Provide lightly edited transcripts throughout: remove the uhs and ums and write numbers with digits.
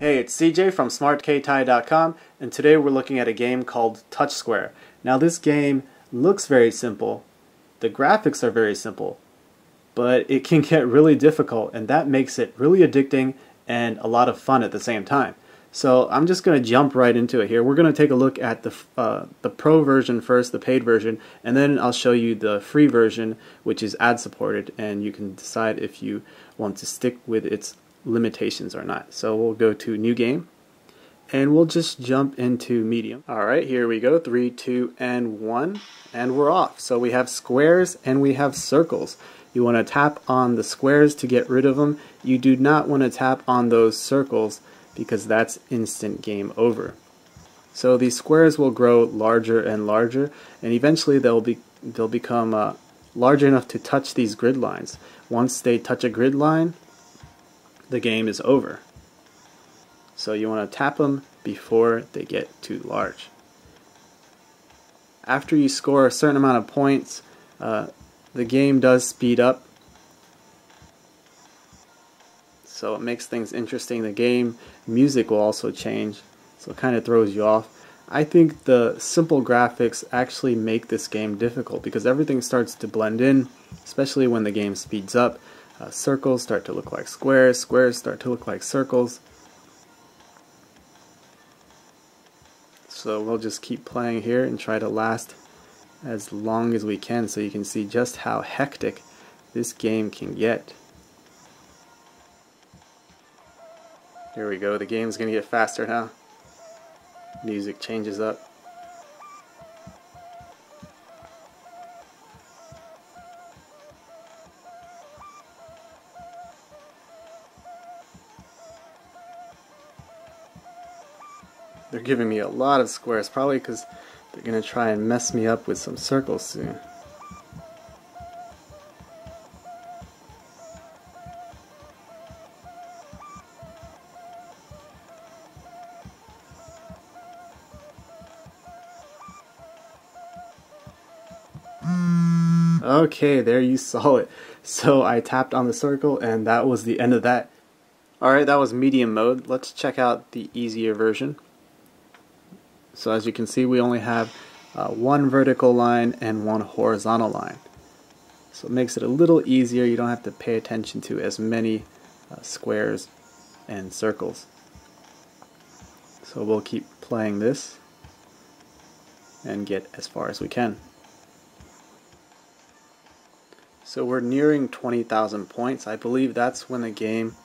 Hey, it's CJ from smartkatai.com, and today we're looking at a game called Touch Square. Now this game looks very simple, the graphics are very simple, but it can get really difficult, and that makes it really addicting and a lot of fun at the same time. So I'm just going to jump right into it here. We're going to take a look at the pro version first, the paid version, and then I'll show you the free version, which is ad supported, and you can decide if you want to stick with its limitations or not. So we'll go to new game, and we'll just jump into medium. Alright, here we go. 3, 2, and 1, and we're off. So we have squares and we have circles. You want to tap on the squares to get rid of them. You do not want to tap on those circles because that's instant game over. So these squares will grow larger and larger, and eventually they'll become large enough to touch these grid lines. Once they touch a grid line, the game is over. So you want to tap them before they get too large. After you score a certain amount of points, the game does speed up, so it makes things interesting. The game music will also change, so it kind of throws you off. I think the simple graphics actually make this game difficult because everything starts to blend in, especially when the game speeds up. Circles start to look like squares, squares start to look like circles. So we'll just keep playing here and try to last as long as we can so you can see just how hectic this game can get. Here we go, the game's gonna get faster now. Music changes up. They're giving me a lot of squares, probably because they're going to try and mess me up with some circles soon. Okay, there you saw it. So I tapped on the circle and that was the end of that. Alright, that was medium mode. Let's check out the easier version. So as you can see, we only have one vertical line and one horizontal line. So it makes it a little easier. You don't have to pay attention to as many squares and circles. So we'll keep playing this and get as far as we can. So we're nearing 20,000 points. I believe that's when the game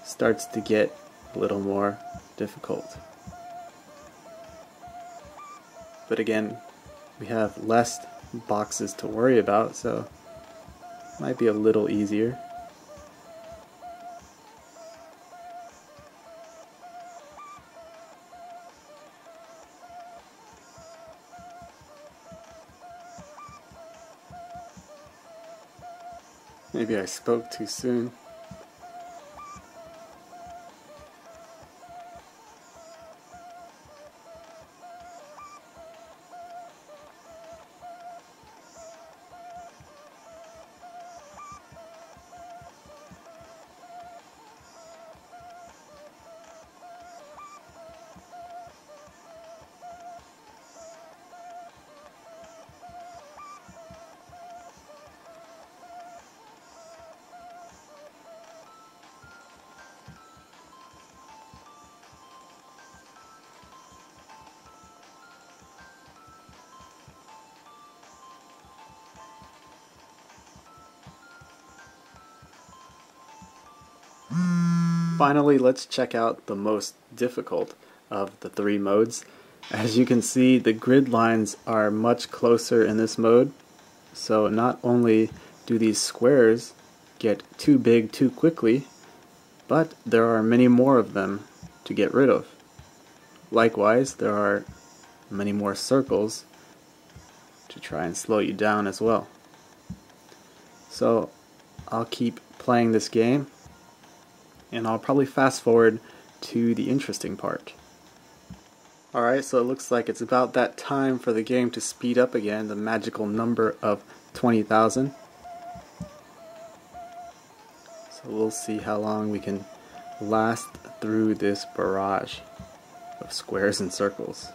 starts to get a little more difficult. But again, we have less boxes to worry about, so it might be a little easier. Maybe I spoke too soon. Finally, let's check out the most difficult of the three modes. As you can see, the grid lines are much closer in this mode, so not only do these squares get too big too quickly, but there are many more of them to get rid of. Likewise, there are many more circles to try and slow you down as well. So I'll keep playing this game, and I'll probably fast forward to the interesting part. Alright, so it looks like it's about that time for the game to speed up again, the magical number of 20,000. So we'll see how long we can blast through this barrage of squares and circles.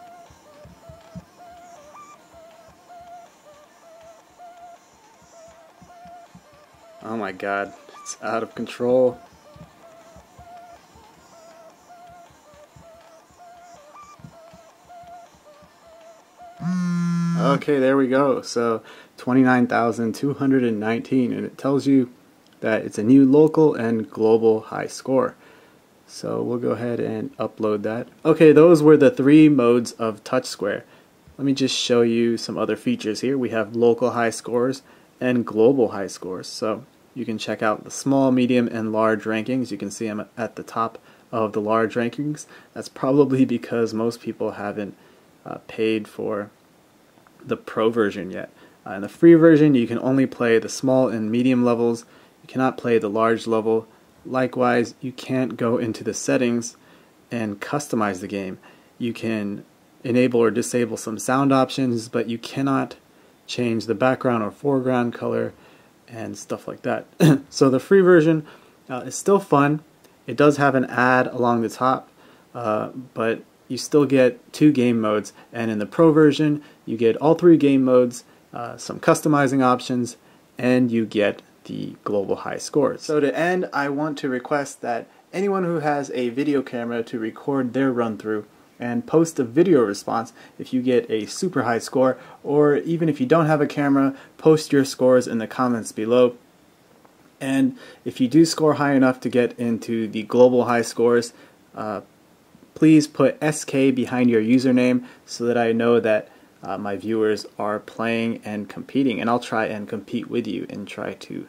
Oh my god, it's out of control. Okay, there we go. So 29,219, and it tells you that it's a new local and global high score. So we'll go ahead and upload that. Okay, those were the 3 modes of Touch Square. Let me just show you some other features here. We have local high scores and global high scores. So you can check out the small, medium, and large rankings. You can see them at the top of the large rankings. That's probably because most people haven't paid for the pro version yet. In the free version, you can only play the small and medium levels. You cannot play the large level. Likewise, you can't go into the settings and customize the game. You can enable or disable some sound options, but you cannot change the background or foreground color and stuff like that. So the free version is still fun. It does have an ad along the top, but you still get 2 game modes, and in the pro version you get all 3 game modes, some customizing options, and you get the global high scores. So to end, I want to request that anyone who has a video camera to record their run through and post a video response if you get a super high score, or even if you don't have a camera, post your scores in the comments below. And if you do score high enough to get into the global high scores, please put SK behind your username so that I know that my viewers are playing and competing, and I'll try and compete with you and try to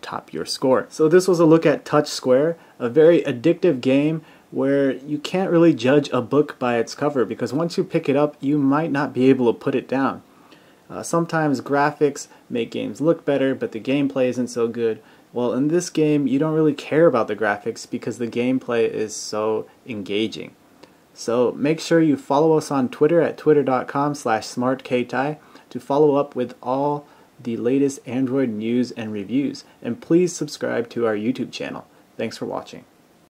top your score. So this was a look at Touch Square, a very addictive game where you can't really judge a book by its cover, because once you pick it up you might not be able to put it down. Sometimes graphics make games look better, but the gameplay isn't so good. Well, in this game you don't really care about the graphics because the gameplay is so engaging. So make sure you follow us on Twitter at twitter.com/smartktye to follow up with all the latest Android news and reviews. And please subscribe to our YouTube channel. Thanks for watching.